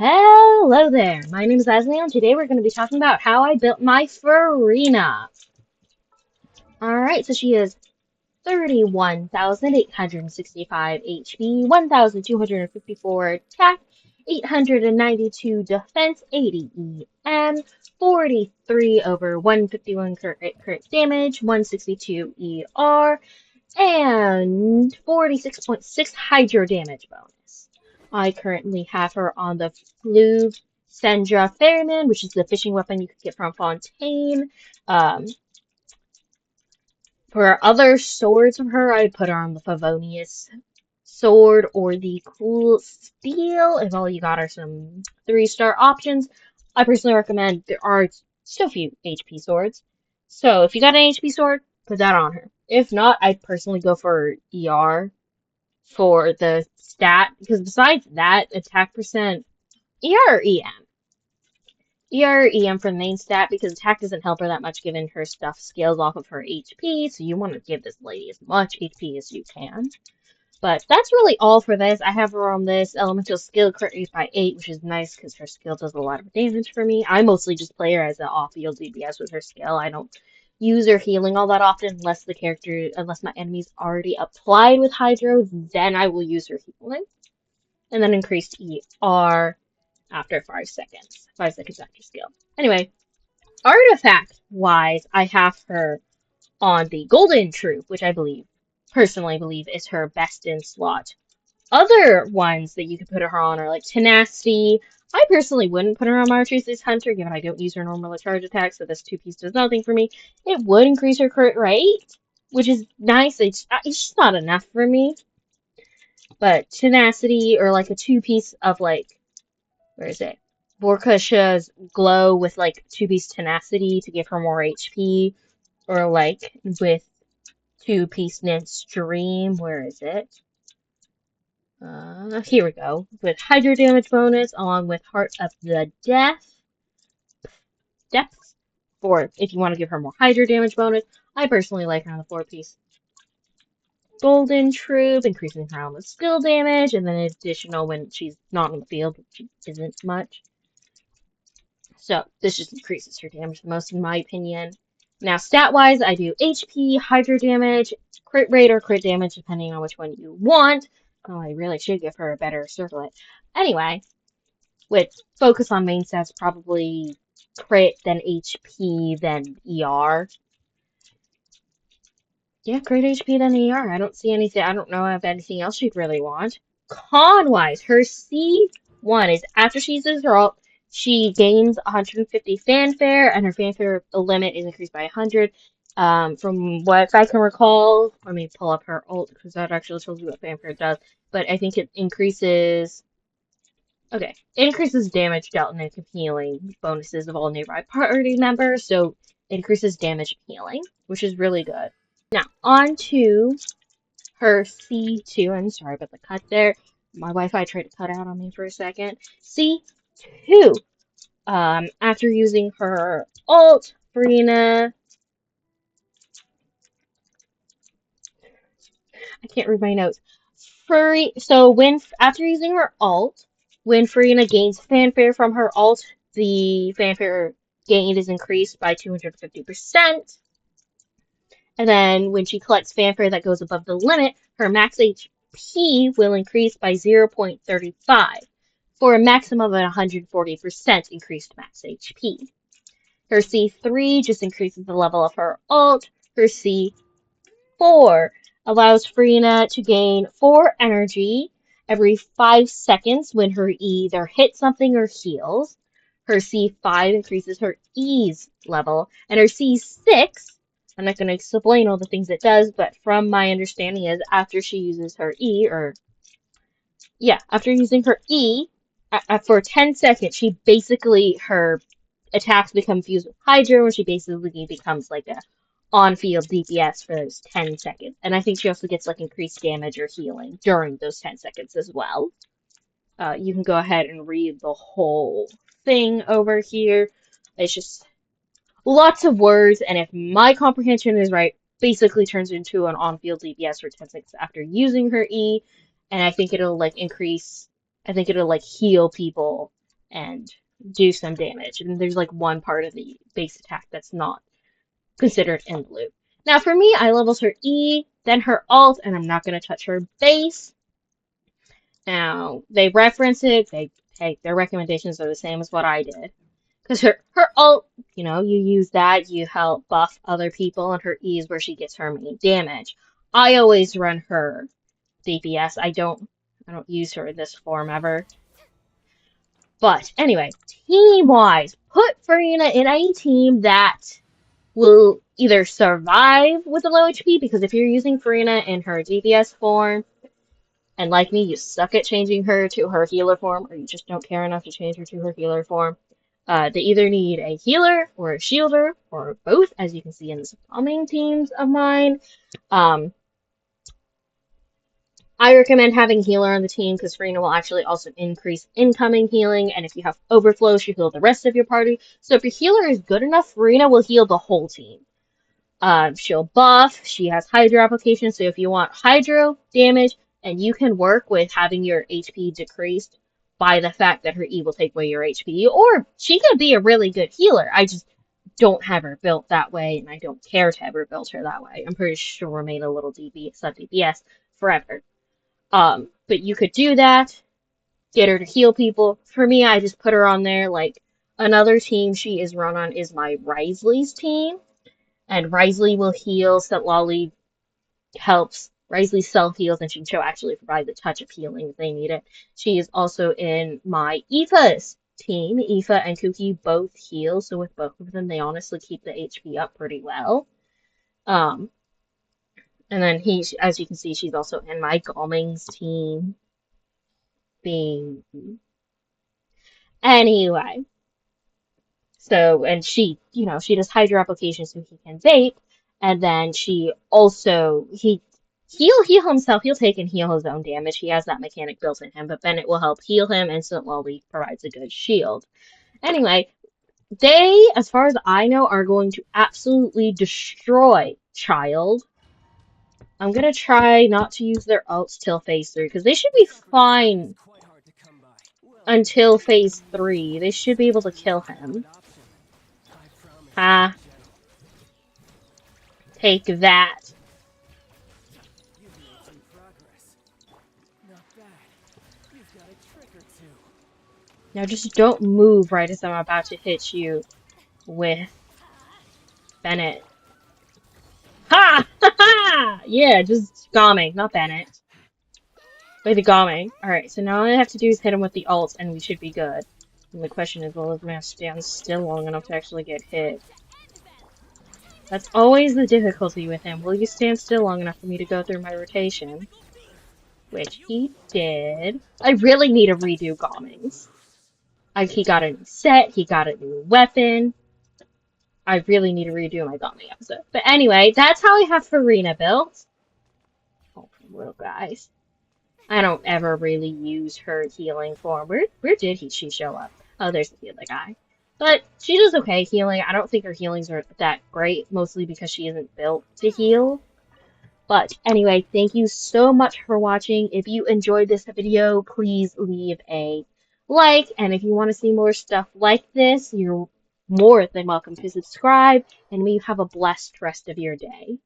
Hello there, my name is Leslie, and today we're going to be talking about how I built my Furina. Alright, so she is 31,865 HP, 1,254 attack, 892 defense, 80 EM, 43 over 151 crit damage, 162 ER, and 46.6 hydro damage bonus. I currently have her on the Blue Sendra Ferryman, which is the fishing weapon you could get from Fontaine. For other swords of her, I put her on the Favonius sword or the Cool Steel. If all you got are some 3-star options, I personally recommend there are still few HP swords. So if you got an HP sword, put that on her. If not, I'd personally go for ER for the stat, because besides that, attack percent, ER or EM? ER or EM for the main stat, because attack doesn't help her that much given her stuff scales off of her HP, so you want to give this lady as much HP as you can. But that's really all for this. I have her on this elemental skill crit rate by 8, which is nice because her skill does a lot of damage for me. I mostly just play her as an off-field DPS with her skill. I don't use her healing all that often unless my enemy's already applied with Hydro, then I will use her healing. And then increased ER after 5 seconds. 5 seconds after skill. Anyway, artifact-wise, I have her on the Golden Troop, which I personally believe is her best in slot. Other ones that you could put her on are like Tenacity. I personally wouldn't put her on my Artiest Hunter, given I don't use her normal charge attack, so this 2-piece does nothing for me. It would increase her crit rate, which is nice. It's just not enough for me. But Tenacity, or like a 2-piece of like, where is it? Vorkusha's Glow with like 2-piece Tenacity to give her more HP, or like with 2-piece Nymph's Dream, where is it? Here we go. With Hydro damage bonus, along with Heart of the Depths, for if you want to give her more Hydro damage bonus. I personally like her on the 4-piece Golden Troop, increasing her on the skill damage, and then additional when she's not on the field, which isn't much. So, this just increases her damage the most, in my opinion. Now, stat-wise, I do HP, Hydro damage, crit rate, or crit damage, depending on which one you want. Oh, I really should give her a better circlet. Anyway, with focus on main stats, probably crit, then HP, then ER. Yeah, crit HP, then ER. I don't see anything. I don't know of anything else you'd really want. Con-wise, her C1 is after she uses her ult, she gains 150 fanfare, and her fanfare limit is increased by 100. From what I can recall, let me pull up her ult, because that actually tells you what fanfare does. But I think it increases... Okay, it increases damage dealt and healing bonuses of all nearby party members, so it increases damage and healing, which is really good. Now, on to her C2, I'm sorry about the cut there. My Wi-Fi tried to cut out on me for a second. C2. After using her ult, Furina. I can't read my notes. After using her ult, when Furina gains fanfare from her ult, the fanfare gained is increased by 250%. And then when she collects fanfare that goes above the limit, her max HP will increase by 0.35 for a maximum of 140% increased max HP. Her C3 just increases the level of her ult. Her C4 allows Furina to gain 4 energy every 5 seconds when her E either hits something or heals. Her C5 increases her E's level, and her C6, I'm not going to explain all the things it does, but from my understanding is after she uses her E, after using her E, for 10 seconds, her attacks become fused with Hydro, and she basically becomes like a on-field DPS for those 10 seconds. And I think she also gets like increased damage or healing during those 10 seconds as well. You can go ahead and read the whole thing over here. It's just lots of words, and if my comprehension is right, basically turns into an on-field DPS for 10 seconds after using her E, and I think it'll like heal people and do some damage. And there's like one part of the base attack that's not considered in the loop. Now for me, I leveled her E, then her alt, and I'm not going to touch her base. Now, they reference it, their recommendations are the same as what I did. Because her ult, you use that, you help buff other people, and her E is where she gets her main damage. I always run her DPS. I don't use her in this form ever. But anyway, team-wise, put Furina in a team that will either survive with a low HP, because if you're using Furina in her DPS form, and like me, you suck at changing her to her healer form, or you just don't care enough to change her to her healer form, they either need a healer or a shielder, or both, as you can see in the upcoming teams of mine. I recommend having healer on the team because Furina will actually also increase incoming healing, and if you have overflow, she'll heal the rest of your party. So if your healer is good enough, Furina will heal the whole team. She'll buff, she has Hydro application, so if you want Hydro damage, and you can work with having your HP decreased by the fact that her E will take away your HP, or she could be a really good healer. I just don't have her built that way, and I don't care to ever build her that way. I'm pretty sure we made a little sub DPS forever. But you could do that, get her to heal people. For me, I just put her on there. Like, another team she is run on is my Risley's team. And Risley will heal, Lolly helps. Risley self-heals, and she'll actually provide the touch of healing if they need it. She is also in my Aoife's team. Aoife and Kuki both heal, so with both of them, they honestly keep the HP up pretty well. And then as you can see, she's also in my Galming's team. Anyway. So, and she does Hydro application so he can vape, and then he'll heal himself, he'll take and heal his own damage, he has that mechanic built in him, but Bennett will help heal him, and Lolly provides a good shield. Anyway, they, as far as I know, are going to absolutely destroy Child. I'm gonna try not to use their ults till phase 3, because they should be fine until phase 3. They should be able to kill him. Take that. Now just don't move right as I'm about to hit you with Bennett. Ha! Ha ha! Yeah, just Gaming, not Bennett. With the Gaming. Alright, so now all I have to do is hit him with the ult and we should be good. And the question is, will his man stand still long enough to actually get hit? That's always the difficulty with him. Will you stand still long enough for me to go through my rotation? Which he did. I really need to redo Gaming's. He got a new set, he got a new weapon. I really need to redo my Gaming episode. But anyway, that's how I have Furina built. Oh, little guys. I don't ever really use her healing form. Where did she show up? Oh, there's the other guy. But she does okay healing. I don't think her healings are that great, mostly because she isn't built to heal. But anyway, thank you so much for watching. If you enjoyed this video, please leave a like. And if you want to see more stuff like this, you're more than welcome to subscribe. And may you have a blessed rest of your day.